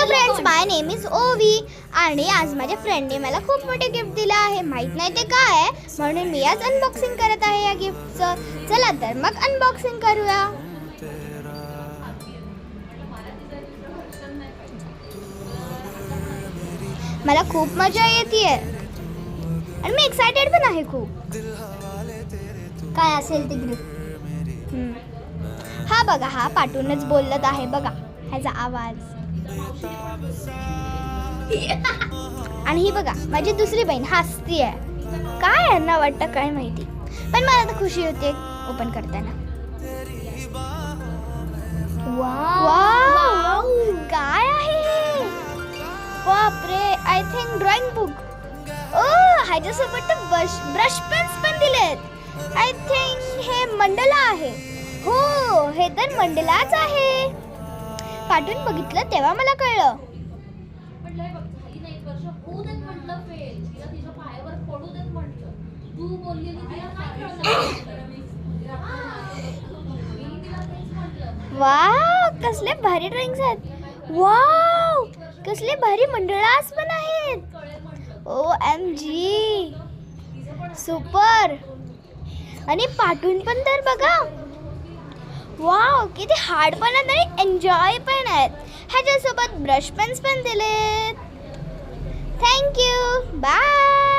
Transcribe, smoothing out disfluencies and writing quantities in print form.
Hello friends, my name is ओवी आणि आज माझ्या फ्रेंडने मला खूप मोठे गिफ्ट दिलं आहे. माहित नाही ते काय आहे, म्हणून मी आज अनबॉक्सिंग करत आहे या गिफ्टचं. चला तर मग अनबॉक्सिंग करूया. मला खूप मजा येते आणि मी एक्साइटेड पण आहे खूप. काय असेल ते गिफ्ट? हा बघा, हा पाठवूनच बोलत आहे बघा, ह्याचा आवाज. आणि ही बघा, माझी दुसरी बहीण हसती आहे. काय यांना वाटतं काय माहिती, पण मला तर खुशी होते ओपन करताना. वाव, काय आहे हे? बापरे, आय थिंक ड्रॉइंग बुक. ओ, ह्याच्यासोबत ब्रश पेन्स पण दिलेत. आय थिंक हे मंडला आहे. हो, हे तर मंडलाच आहे. पाठवून बघितलं तेव्हा मला कळलं. वाव, कसले भारी ड्रॉइंग्स आहेत. वाव, कसले भारी मंडळास पण आहेत. OMG, super. आणि पाठवून पण तर बघा. वाव, किती हार्ड पण आहेत आणि एन्जॉय पण आहेत. ह्याच्यासोबत ब्रश पेन्स पण दिलेत. Thank you, bye.